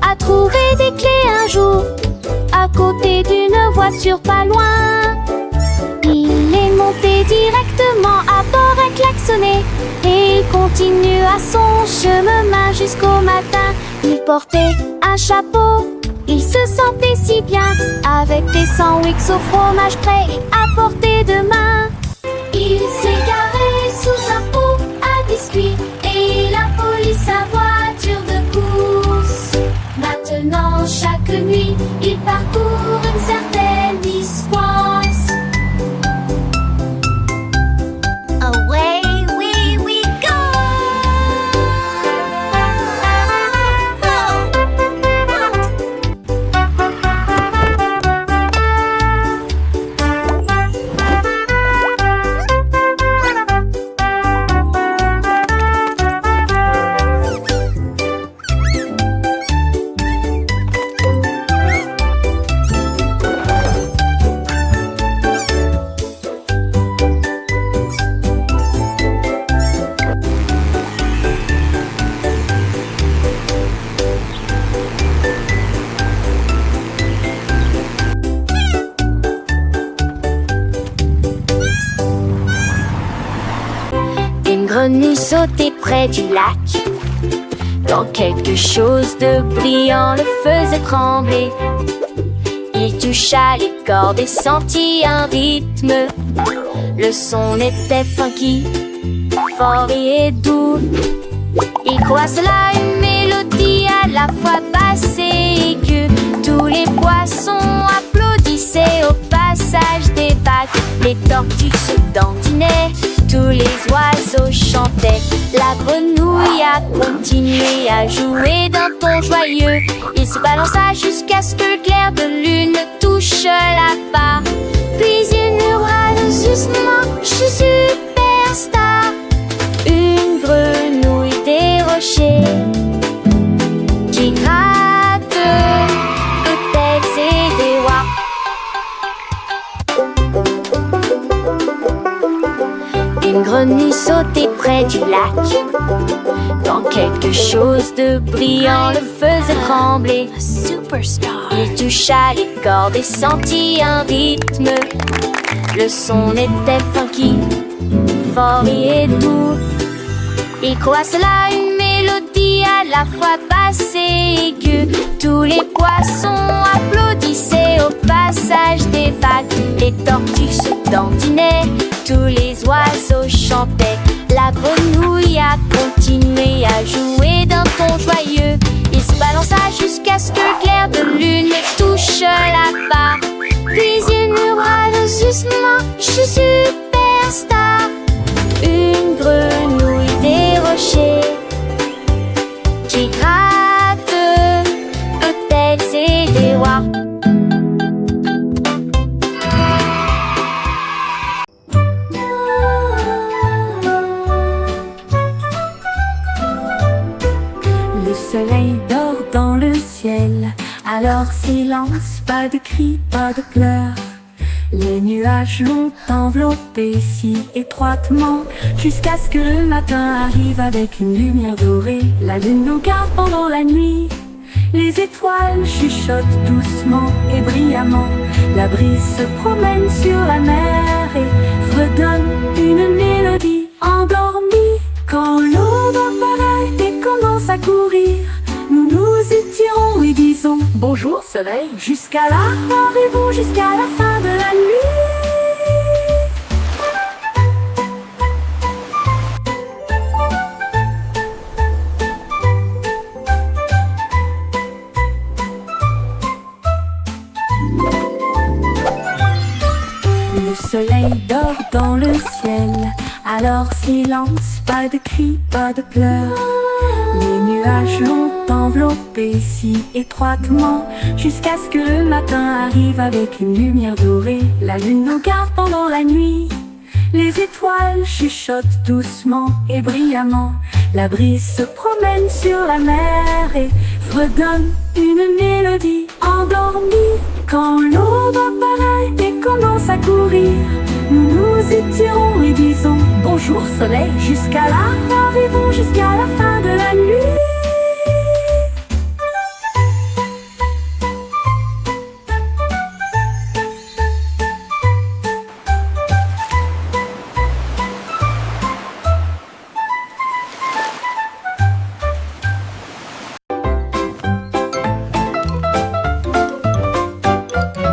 a trouvé des clés un jour, à côté d'une voiture pas loin. Il est monté directement à bord et klaxonné, et il continua son chemin jusqu'au matin. Il portait un chapeau, il se sentait si bien, avec des sandwichs au fromage prêts à portée de main. Il s'est garé sous un pot à biscuits, et la police sa voiture de course. Maintenant chaque nuit, il parcourt une certaine distance. Away we go! Une grenouille sautait près du lac, quand quelque chose de brillant le faisait trembler. Il toucha les cordes et sentit un rythme. Le son était funky, fort et doux. Il croit cela une mélodie à la fois basse et aiguë. Tous les poissons applaudissaient au passage des vagues. Les tortues se dandinaient, tous les oiseaux chantaient. La grenouille a continué à jouer d'un ton joyeux. Il se balança jusqu'à ce que le clair de lune touche la barre. Puis il murmura doucement, je suis superstar. Une grenouille des rochers qui gratte peut-être et des rois. Une grenouille sautait près du lac, quand quelque chose de brillant le faisait trembler. Il toucha les cordes et sentit un rythme. Le son était funky, fort et doux. Il croit cela une mélodie à la fois basse et aiguë. Tous les poissons applaudissaient au passage des vagues. Les tortues se dandinaient, tous les oiseaux chantaient. La grenouille a continué à jouer d'un ton joyeux. Il se balança jusqu'à ce que le clair de lune touche la barre. Puis il murmura doucement, je suis superstar. Une grenouille des rochers qui gratte peut-être c'est des rois. Le soleil dort dans le ciel, alors silence, pas de cris, pas de pleurs. Les nuages l'ont enveloppé si étroitement, jusqu'à ce que le matin arrive avec une lumière dorée. La lune nous garde pendant la nuit, les étoiles chuchotent doucement et brillamment. La brise se promène sur la mer et redonne une mélodie endormie. Quand l'aube apparaît et commence à courir, nous nous étirons et disons bonjour soleil. Jusqu'à là, rêvons jusqu'à la fin de la nuit. Le soleil dort dans le ciel, alors silence, pas de cris, pas de pleurs. Les nuages l'ont enveloppé si étroitement, jusqu'à ce que le matin arrive avec une lumière dorée. La lune nous garde pendant la nuit, les étoiles chuchotent doucement et brillamment. La brise se promène sur la mer et redonne une mélodie endormie. Quand l'aube apparaît et commence à courir, nous nous étirons et disons bonjour soleil. Jusqu'à là, rêvons jusqu'à la fin de la nuit.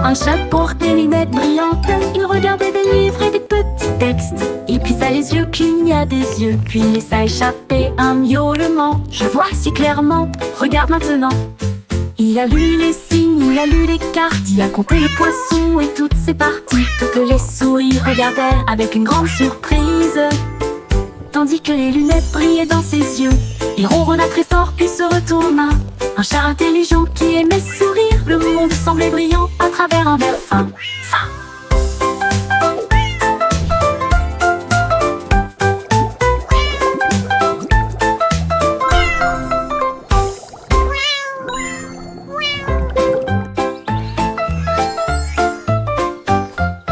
Un chat porte des lunettes brillantes. Il regardait des livres et des petits textes. Il plissa les yeux, cligna des yeux, puis laissa échapper un miaulement. Je vois si clairement, regarde maintenant. Il a lu les signes, il a lu les cartes, il a compté les poissons et toutes ses parties. Toutes les souris regardèrent avec une grande surprise, tandis que les lunettes brillaient dans ses yeux. Il ronronna très fort puis se retourna. Un chat intelligent qui aimait sourire. Le monde semblait brillant à travers un verre fin.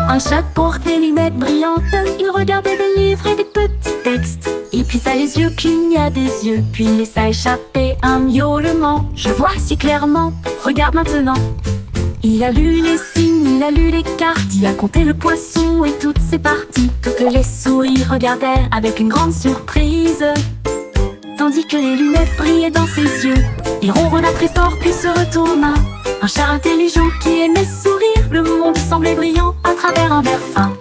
Un chat porte des lunettes brillantes. Il regardait des livres et des petits textes. Il plissa les yeux, cligna des yeux, puis laissa échapper un miaulement. Je vois si clairement, regarde maintenant. Il a lu les signes, il a lu les cartes, il a compté le poisson et toutes ses parties. Toutes les souris regardèrent avec une grande surprise, tandis que les lunettes brillaient dans ses yeux. Il ronronna très fort puis se retourna. Un chat intelligent qui aimait sourire. Le monde semblait brillant à travers un verre fin.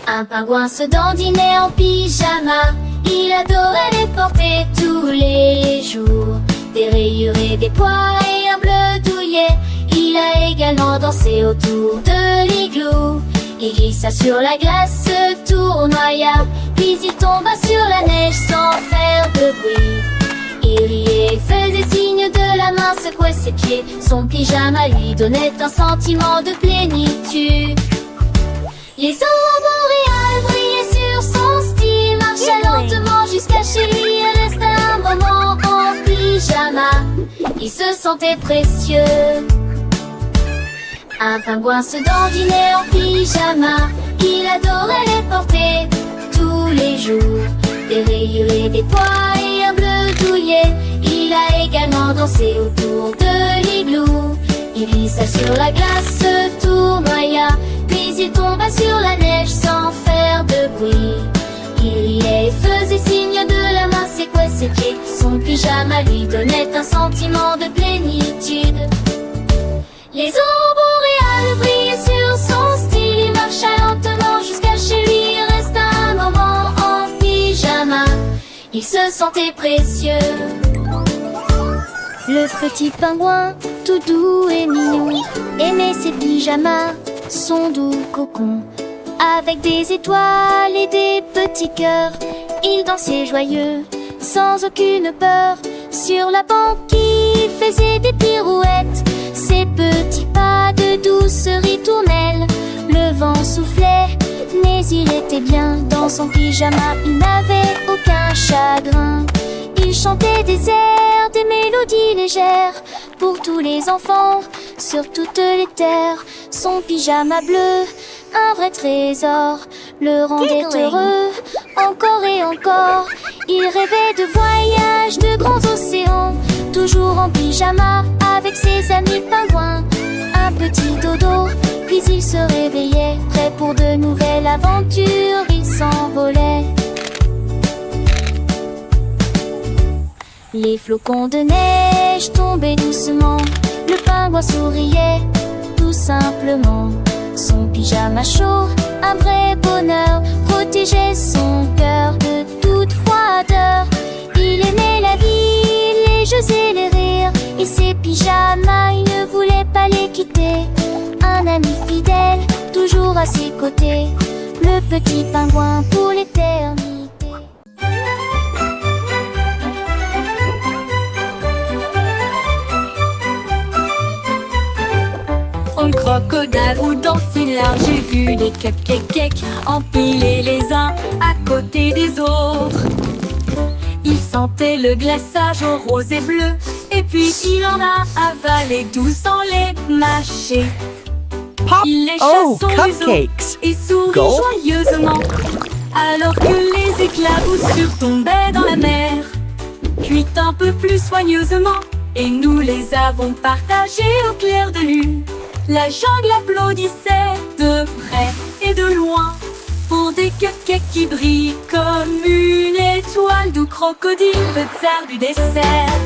Un pingouin se dandinait en pyjama. Il adorait les porter tous les jours. Des rayures et des pois et un bleu douillet. Il a également dansé autour de l'igloo. Il glissa sur la glace, se tournoya, puis il tomba sur la neige sans faire de bruit. Il riait, faisait signe de la main, secouait ses pieds. Son pyjama lui donnait un sentiment de plénitude. Les aurores boréales brillaient sur son style. Marcha lentement jusqu'à chez lui et resta un moment en pyjama. Il se sentait précieux. Un pingouin se dandinait en pyjama. Il adorait les porter tous les jours. Des rayures et des pois et un bleu douillet. Il a également dansé autour de l'igloo. Il glissa sur la glace, se tournoya, puis il tomba sur la neige sans faire de bruit. Il riait et faisait signe de la main, secouait ses pieds. Son pyjama lui donnait un sentiment de plénitude. Les aurores boréales brillaient sur son style. Il marcha lentement jusqu'à chez lui, il resta un moment en pyjama. Il se sentait précieux. Le petit pingouin, tout doux et mignon, aimait ses pyjamas, son doux cocon. Avec des étoiles et des petits cœurs, il dansait joyeux, sans aucune peur. Sur la banquise, il faisait des pirouettes. Ses petits pas de douce ritournelle. Le vent soufflait, mais il était bien. Dans son pyjama, il n'avait aucun chagrin. Il chantait des airs, des mélodies légères pour tous les enfants, sur toutes les terres. Son pyjama bleu, un vrai trésor, le rendait heureux, encore et encore. Il rêvait de voyages, de grands océans, toujours en pyjama avec ses amis pingouins. Un petit dodo, puis il se réveillait, prêt pour de nouvelles aventures. Il s'envolait. Les flocons de neige tombaient doucement. Le pingouin souriait, tout simplement. Son pyjama chaud, un vrai bonheur, protégeait son cœur de toute froideur. Il aimait la vie, les jeux et les rires, et ses pyjamas, il ne voulait pas les quitter. Un ami fidèle, toujours à ses côtés, le petit pingouin pour l'éternité. Au crocodile ou dans ses larmes, j'ai vu des cupcakes empilés les uns à côté des autres. Il sentait le glaçage au rose et bleu, et puis il en a avalé 12 sans les mâcher. Il lécha son museau et sourit joyeusement, alors que les éclaboussures tombaient dans la mer. Puis un peu plus soigneusement, et nous les avons partagés au clair de lune. La jungle applaudissait de près et de loin pour des cupcakes qui brillent comme une étoile d'où crocodile, le tsar du dessert.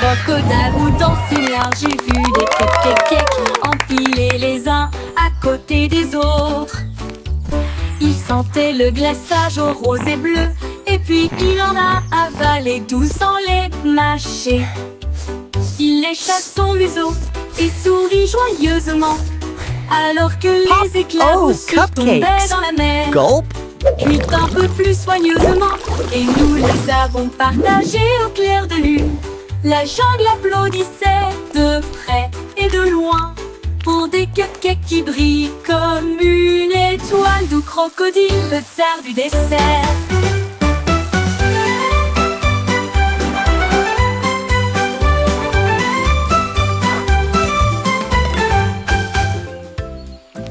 Crocodile ou danser là, j'ai vu des cupcakes empilés les uns à côté des autres. Il sentait le glaçage au rose et bleu, et puis il en a avalé 12 sans les mâcher. Il lécha son museau et sourit joyeusement, alors que les éclats tombaient dans la mer. Gulp. Puis un peu plus soigneusement, et nous les avons partagés au clair de lune. La jungle applaudissait de près et de loin pour des cupcakes qui brillent comme une étoile d'où crocodile, le tsar du dessert.